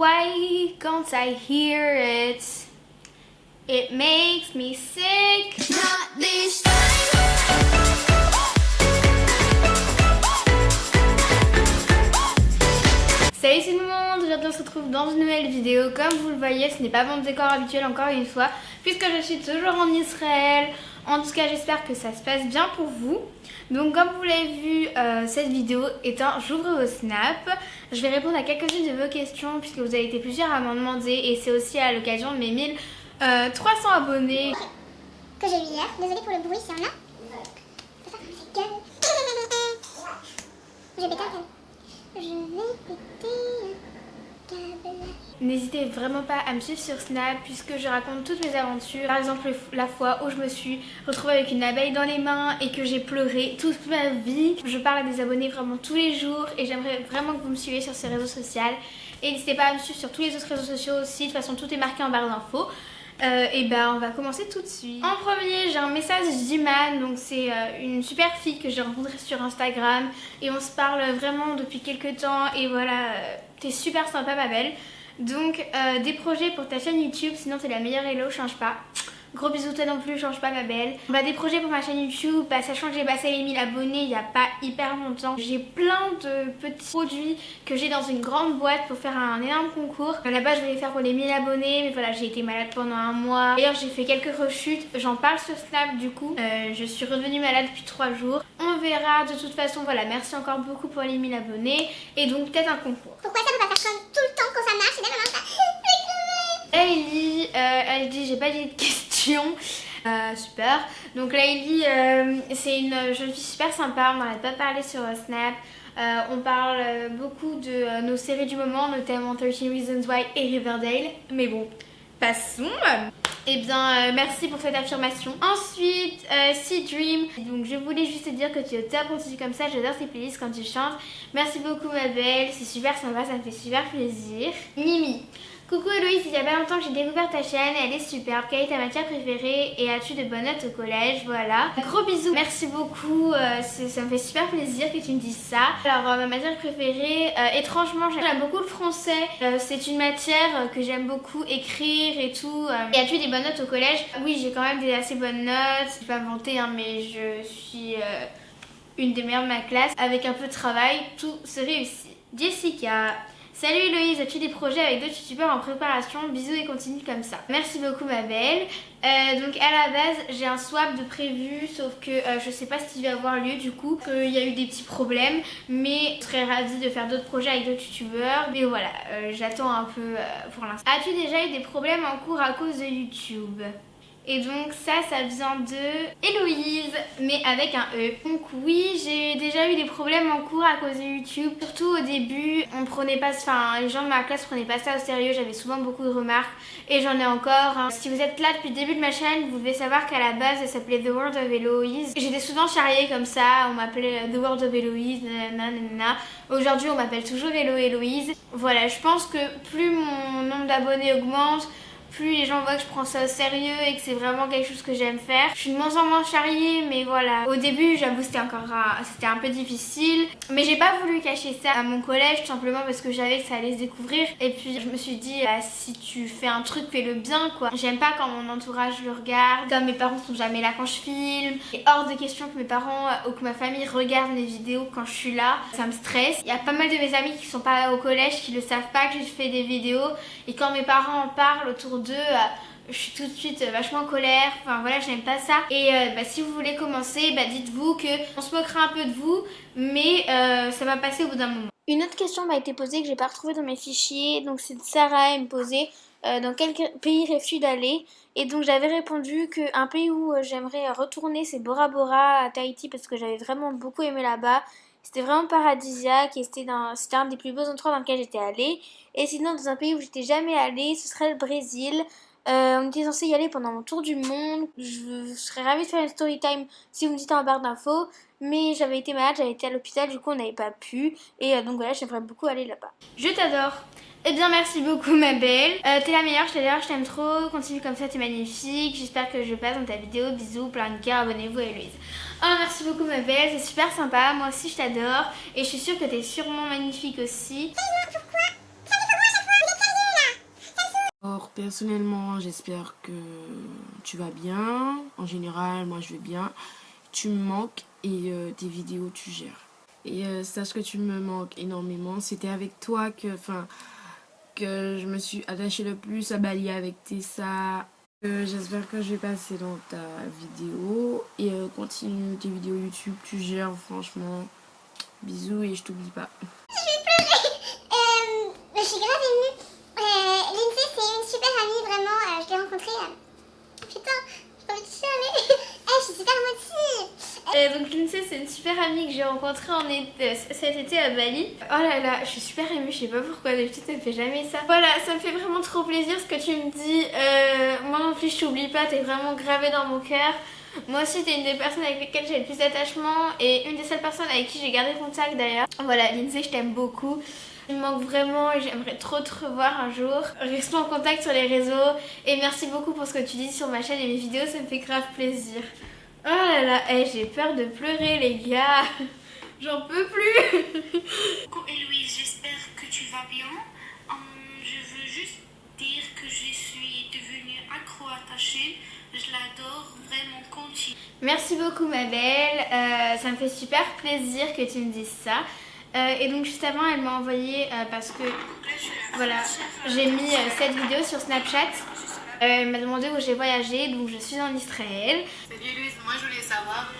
Why can't I hear it? It makes me sick. Not this time. Salut tout le monde, aujourd'hui on se retrouve dans une nouvelle vidéo. Comme vous le voyez, ce n'est pas mon décor habituel encore une fois, puisque je suis toujours en Israël. En tout cas, j'espère que ça se passe bien pour vous. Donc comme vous l'avez vu, cette vidéo est un j'ouvre vos snaps. Je vais répondre à quelques-unes de vos questions, puisque vous avez été plusieurs à m'en demander. Et c'est aussi à l'occasion de mes 1300 abonnés. Que j'ai eu hier. Désolée pour le bruit, c'est un là. Je vais péter un câble. Je vais péter un câble. N'hésitez vraiment pas à me suivre sur Snap puisque je raconte toutes mes aventures. Par exemple la fois où je me suis retrouvée avec une abeille dans les mains et que j'ai pleuré toute ma vie. Je parle à des abonnés vraiment tous les jours et j'aimerais vraiment que vous me suiviez sur ces réseaux sociaux. Et n'hésitez pas à me suivre sur tous les autres réseaux sociaux aussi. De toute façon tout est marqué en barre d'infos. Et ben on va commencer tout de suite. En premier j'ai un message d'Iman, donc c'est une super fille que j'ai rencontrée sur Instagram et on se parle vraiment depuis quelques temps et voilà, t'es super sympa ma belle. Donc des projets pour ta chaîne YouTube, sinon t'es la meilleure Hello, change pas. Gros bisous toi non plus, change pas ma belle. Bah des projets pour ma chaîne YouTube, sachant que j'ai passé les 1000 abonnés il y a pas hyper longtemps. J'ai plein de petits produits que j'ai dans une grande boîte pour faire un énorme concours. Là-bas je vais les faire pour les 1000 abonnés, mais voilà j'ai été malade pendant un mois. D'ailleurs j'ai fait quelques rechutes, j'en parle sur Snap du coup. Je suis redevenue malade depuis 3 jours. On verra de toute façon, voilà, merci encore beaucoup pour les 1000 abonnés. Et donc peut-être un concours. Pourquoi ça peut pas faire comme tout le temps quand ça marche et là maintenant ça... Hailey, elle dit j'ai pas dit de questions. Super. Donc Hailey, c'est une jeune fille super sympa, on n'arrête pas de parler sur Snap. On parle beaucoup de nos séries du moment, notamment 13 Reasons Why et Riverdale. Mais bon, passons. Eh bien, merci pour cette affirmation. Ensuite, Sea Dream. Donc, je voulais juste te dire que tu es au top, continue comme ça. J'adore tes playlists quand tu chantes. Merci beaucoup, ma belle. C'est super sympa, ça me fait super plaisir. Mimi. Coucou Héloïse, il y a pas longtemps que j'ai découvert ta chaîne, elle est superbe. Quelle est ta matière préférée et as-tu de bonnes notes au collège? Voilà. Gros bisous, merci beaucoup, ça me fait super plaisir que tu me dises ça. Alors ma matière préférée, étrangement j'aime beaucoup le français. C'est une matière que j'aime beaucoup écrire et tout. Et as-tu des bonnes notes au collège? Oui, j'ai quand même des assez bonnes notes. Je vais pas vanter hein, mais je suis une des meilleures de ma classe. Avec un peu de travail, tout se réussit. Jessica. Salut Héloïse, as-tu des projets avec d'autres youtubeurs en préparation? Bisous et continue comme ça. Merci beaucoup ma belle. Donc à la base j'ai un swap de prévu, sauf que je sais pas s'il va avoir lieu du coup, qu'il y a eu des petits problèmes, mais je serais ravie de faire d'autres projets avec d'autres youtubeurs. Mais voilà, j'attends un peu pour l'instant. As-tu déjà eu des problèmes en cours à cause de YouTube? Et donc ça vient de Héloïse, mais avec un E. Donc oui, j'ai déjà eu des problèmes en cours à cause de YouTube. Surtout au début, on prenait pas, les gens de ma classe prenaient pas ça au sérieux. J'avais souvent beaucoup de remarques et j'en ai encore. Hein. Si vous êtes là depuis le début de ma chaîne, vous devez savoir qu'à la base, elle s'appelait The World of Héloïse. J'étais souvent charriée comme ça, on m'appelait The World of Héloïse, nanana. Aujourd'hui, on m'appelle toujours Hello Héloïse. Voilà, je pense que plus mon nombre d'abonnés augmente, plus les gens voient que je prends ça au sérieux et que c'est vraiment quelque chose que j'aime faire. Je suis de moins en moins charriée, mais voilà. Au début, j'avoue, c'était un peu difficile. Mais j'ai pas voulu cacher ça à mon collège, tout simplement parce que j'avais que ça allait se découvrir. Et puis, je me suis dit, si tu fais un truc, fais-le bien, quoi. J'aime pas quand mon entourage le regarde. Comme mes parents sont jamais là quand je filme. Et hors de question que mes parents ou que ma famille regardent mes vidéos quand je suis là. Ça me stresse. Il y a pas mal de mes amis qui sont pas au collège, qui le savent pas que je fais des vidéos. Et quand mes parents en parlent autour d'eux, je suis tout de suite vachement en colère, enfin voilà, j'aime pas ça. Et si vous voulez commencer, dites-vous que on se moquera un peu de vous, mais ça va passer au bout d'un moment. Une autre question m'a été posée que j'ai pas retrouvée dans mes fichiers, donc c'est de Sarah, elle me posait dans quel pays rêves-tu d'aller? Et donc j'avais répondu qu'un pays où j'aimerais retourner, c'est Bora Bora à Tahiti, parce que j'avais vraiment beaucoup aimé là-bas. C'était vraiment paradisiaque et c'était un des plus beaux endroits dans lequel j'étais allée. Et sinon, dans un pays où j'étais jamais allée, ce serait le Brésil. On était censé y aller pendant mon tour du monde. Je serais ravie de faire une story time si vous me dites en barre d'infos. Mais j'avais été malade, j'avais été à l'hôpital, du coup on n'avait pas pu. Et donc voilà, j'aimerais beaucoup aller là-bas. Je t'adore. Eh bien merci beaucoup ma belle. T'es la meilleure, je t'adore, je t'aime trop. Continue comme ça, t'es magnifique. J'espère que je passe dans ta vidéo. Bisous, plein de cœur, abonnez-vous à Héloïse. Oh merci beaucoup ma belle, c'est super sympa. Moi aussi je t'adore. Et je suis sûre que t'es sûrement magnifique aussi. Pourquoi? Ça me fait moi à chaque fois. personnellement, j'espère que tu vas bien. En général, moi je vais bien. Tu me manques et tes vidéos, tu gères. Et sache que tu me manques énormément. C'était avec toi que je me suis attachée le plus à Bali avec Tessa. J'espère que je vais passer dans ta vidéo. Et continue tes vidéos YouTube, tu gères franchement. Bisous et je t'oublie pas. Je suis grave émue. Lindsay, c'est une super amie, vraiment. Je l'ai rencontrée. Putain, j'ai pas envie de chialer. Je suis super motivée. Donc Lindsay, c'est une super amie que j'ai rencontrée cet été à Bali. Oh là là, je suis super émue, je sais pas pourquoi, d'habitude ça me fait jamais ça. Voilà, ça me fait vraiment trop plaisir ce que tu me dis. Moi non plus je t'oublie pas, t'es vraiment gravée dans mon cœur. Moi aussi t'es une des personnes avec lesquelles j'ai le plus d'attachement et une des seules personnes avec qui j'ai gardé contact d'ailleurs. Voilà, Lindsay, je t'aime beaucoup. Il me manque vraiment et j'aimerais trop te revoir un jour. Restons en contact sur les réseaux et merci beaucoup pour ce que tu dis sur ma chaîne et mes vidéos, ça me fait grave plaisir. Oh là là, j'ai peur de pleurer les gars. J'en peux plus. Coucou Héloïse, j'espère que tu vas bien. Je veux juste dire que je suis devenue accro attachée. Je l'adore, vraiment, continue. Merci beaucoup ma belle, ça me fait super plaisir que tu me dises ça. Et donc juste avant elle m'a envoyé parce que voilà, j'ai mis cette vidéo sur Snapchat. Elle m'a demandé où j'ai voyagé, donc je suis en Israël. Salut Héloïse, moi je voulais savoir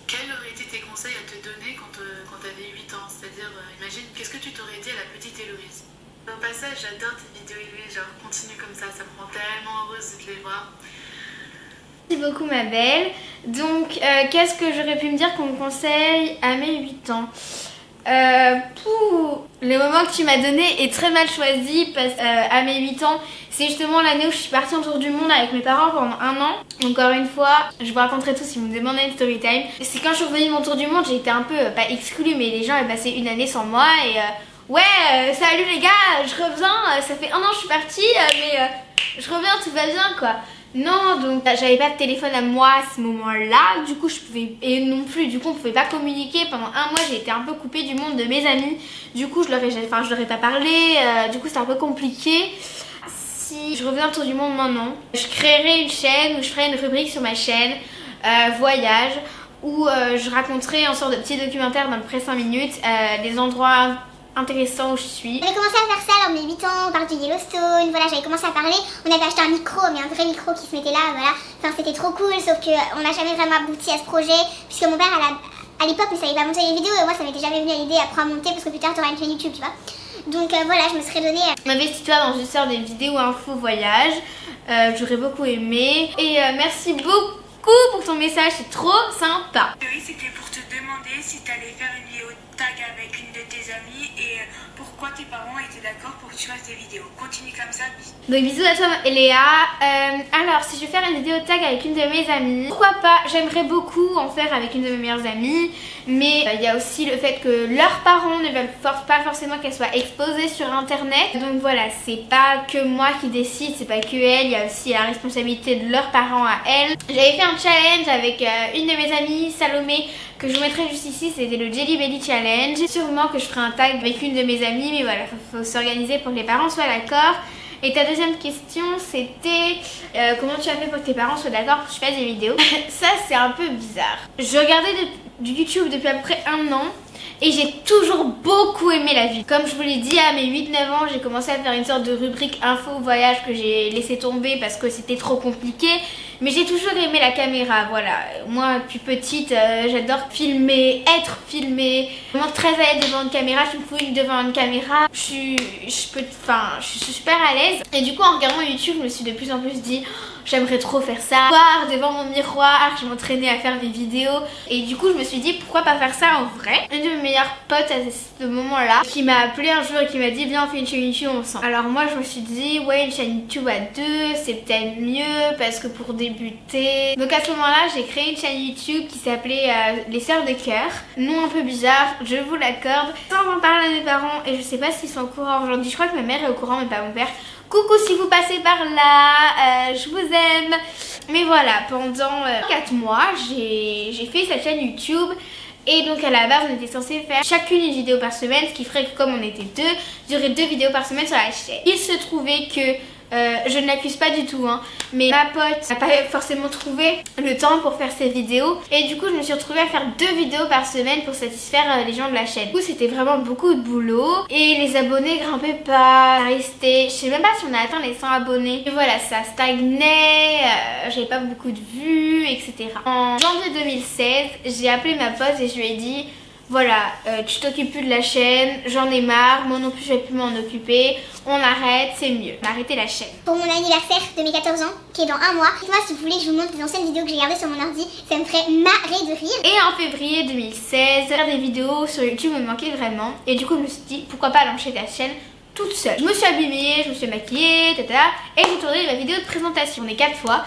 quels auraient été tes conseils à te donner quand tu avais 8 ans. C'est-à-dire, imagine, qu'est-ce que tu t'aurais dit à la petite Héloïse? Au passage, j'adore tes vidéos Héloïse, genre continue comme ça me rend tellement heureuse de te les voir. Merci beaucoup ma belle. Donc qu'est-ce que j'aurais pu me dire qu'on me conseille à mes 8 ans? Le moment que tu m'as donné est très mal choisi parce à mes 8 ans c'est justement l'année où je suis partie en tour du monde avec mes parents pendant 1 an. Encore une fois, je vous raconterai tout si vous me demandez une story time. C'est quand je suis revenue de mon tour du monde, j'ai été un peu, pas exclue, mais les gens avaient passé une année sans moi et ouais, salut les gars, je reviens, ça fait 1 an que je suis partie, mais je reviens, tout va bien quoi. Non, donc j'avais pas de téléphone à moi à ce moment-là, du coup je pouvais, et non plus, du coup on pouvait pas communiquer. Pendant 1 mois j'ai été un peu coupée du monde de mes amis, du coup je leur ai pas parlé, du coup c'était un peu compliqué. Si je reviens autour du monde maintenant, je créerai une chaîne où je ferai une rubrique sur ma chaîne, voyage, où je raconterai en sorte de petit documentaire dans le près 5 minutes, des endroits intéressant où je suis. J'avais commencé à faire ça alors mes 8 ans, on parle du Yellowstone, voilà, j'avais commencé à parler. On avait acheté un micro, mais un vrai micro qui se mettait là, voilà. Enfin c'était trop cool, sauf qu'on n'a jamais vraiment abouti à ce projet, puisque mon père à l'époque ne savait pas monter les vidéos et moi ça m'était jamais venu à l'idée après à monter parce que plus tard tu auras une chaîne YouTube, tu vois. Donc voilà, je me serais donné... Investis-toi dans une sorte de vidéo info voyage, j'aurais beaucoup aimé. Et merci beaucoup pour ton message, c'est trop sympa. Oui, c'était pour te demander si tu allais faire une vidéo tag avec une de tes amies et pourquoi tes parents étaient d'accord pour que tu fasses des vidéos. Continue comme ça, bisous. Donc bisous à toi Léa. Alors si je vais faire une vidéo tag avec une de mes amies, pourquoi pas, j'aimerais beaucoup en faire avec une de mes meilleures amies. Mais il y a aussi le fait que leurs parents ne veulent pas forcément qu'elles soient exposées sur internet. Donc voilà, c'est pas que moi qui décide, c'est pas que elles, il y a aussi la responsabilité de leurs parents à elles. J'avais fait un challenge avec une de mes amies, Salomé, que je vous mettrai juste ici, c'était le Jelly Belly Challenge. Sûrement que je ferai un tag avec une de mes amies, mais voilà, faut s'organiser pour que les parents soient d'accord. Et ta deuxième question c'était comment tu as fait pour que tes parents soient d'accord pour que je fasse des vidéos. Ça c'est un peu bizarre. Je regardais du YouTube depuis à peu près 1 an et j'ai toujours beaucoup aimé la vie. Comme je vous l'ai dit, à mes 8-9 ans j'ai commencé à faire une sorte de rubrique info voyage que j'ai laissé tomber parce que c'était trop compliqué. Mais j'ai toujours aimé la caméra, voilà. Moi, depuis petite, j'adore filmer, être filmée. Vraiment très à l'aise devant une caméra, je me fouille devant une caméra. Je suis super à l'aise. Et du coup, en regardant YouTube, je me suis de plus en plus dit... J'aimerais trop faire ça, voir devant mon miroir, je m'entraînais à faire des vidéos et du coup je me suis dit pourquoi pas faire ça en vrai. Une de mes meilleures potes à ce moment-là qui m'a appelé un jour et qui m'a dit viens on fait une chaîne YouTube ensemble. Alors moi je me suis dit ouais une chaîne YouTube à 2 c'est peut-être mieux parce que pour débuter. Donc à ce moment-là j'ai créé une chaîne YouTube qui s'appelait Les Sœurs de Cœur. Nom un peu bizarre, je vous l'accorde. Sans en parler à mes parents et je sais pas s'ils sont au courant aujourd'hui, je crois que ma mère est au courant mais pas mon père. Coucou si vous passez par là, je vous aime. Mais voilà, pendant 4 mois, j'ai fait cette chaîne YouTube. Et donc à la base on était censé faire chacune une vidéo par semaine, ce qui ferait que comme on était deux, j'aurais 2 vidéos par semaine sur la chaîne. Il se trouvait que je ne l'accuse pas du tout, hein, mais ma pote n'a pas forcément trouvé le temps pour faire ses vidéos. Et du coup, je me suis retrouvée à faire 2 vidéos par semaine pour satisfaire les gens de la chaîne. Du coup, c'était vraiment beaucoup de boulot. Et les abonnés grimpaient pas, ça restait. Je sais même pas si on a atteint les 100 abonnés. Et voilà, ça stagnait, j'avais pas beaucoup de vues, etc. En janvier 2016, j'ai appelé ma pote et je lui ai dit... Voilà, tu t'occupes plus de la chaîne, j'en ai marre, moi non plus je vais plus m'en occuper, on arrête, c'est mieux. On a arrêté la chaîne. Pour mon anniversaire de mes 14 ans, qui est dans 1 mois, moi si vous voulez je vous montre des anciennes vidéos que j'ai gardées sur mon ordi, ça me ferait marrer de rire. Et en février 2016, faire des vidéos sur YouTube me manquait vraiment. Et du coup je me suis dit, pourquoi pas lancer la chaîne toute seule. Je me suis habillée, je me suis maquillée, tata, et j'ai tourné ma vidéo de présentation. On est 4 fois.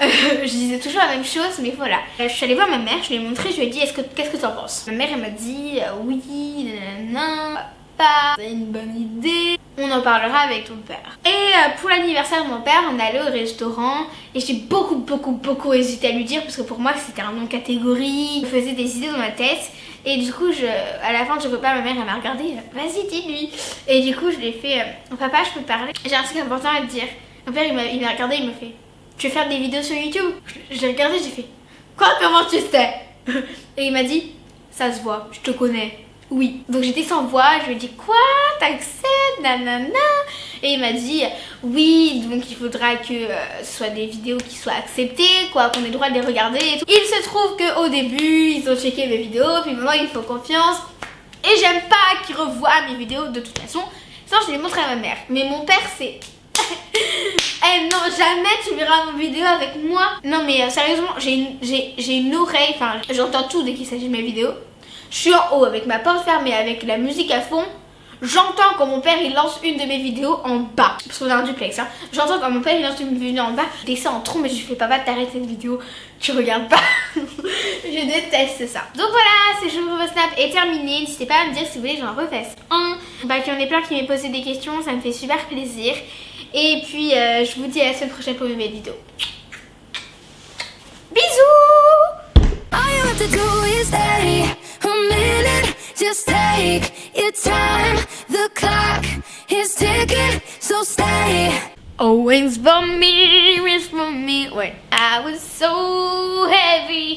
Je disais toujours la même chose, mais voilà. Je suis allée voir ma mère, je lui ai montré, je lui ai dit qu'est-ce que t'en penses. Ma mère elle m'a dit oui, nanana, pas, c'est une bonne idée. On en parlera avec ton père. Et pour l'anniversaire de mon père, on est allé au restaurant et j'ai beaucoup hésité à lui dire parce que pour moi c'était un nom catégorie. Je faisais des idées dans ma tête et du coup à la fin du repas ma mère elle m'a regardé, vas-y dis-lui. Et du coup je lui ai fait papa je peux parler, j'ai un truc important à te dire. Mon père il m'a regardé, il m'a fait tu veux faire des vidéos sur YouTube? J'ai regardé, j'ai fait quoi, comment tu sais? Et il m'a dit ça se voit, je te connais. Oui. Donc j'étais sans voix, je lui ai dit quoi? T'acceptes? Nanana. Et il m'a dit oui, donc il faudra que ce soit des vidéos qui soient acceptées, quoi, qu'on ait le droit de les regarder et tout. Il se trouve qu'au début, ils ont checké mes vidéos, puis maintenant ils font confiance. Et j'aime pas qu'ils revoient mes vidéos de toute façon. Sinon je les montre à ma mère. Mais mon père c'est... Eh non, jamais tu verras mon vidéo avec moi. Non mais sérieusement, j'ai une oreille, enfin j'entends tout dès qu'il s'agit de mes vidéos. Je suis en haut avec ma porte fermée, avec la musique à fond. J'entends quand mon père il lance une de mes vidéos en bas. Parce qu'on a un duplex, hein. J'entends quand mon père il lance une vidéo en bas. Je descends en trombe et je fais papa t'arrêtes cette vidéo, tu regardes pas. Je déteste ça. Donc voilà, c'est Je vous snap est terminé. N'hésitez pas à me dire si vous voulez que j'en refasse un. Bah qu'il y en ait plein qui m'aient posé des questions, ça me fait super plaisir. Et puis je vous dis à la semaine prochaine pour une nouvelle vidéo. Bisous. All you have to do is stay a minute, just take your time. The clock is ticking, so stay. Always for me when I was so heavy.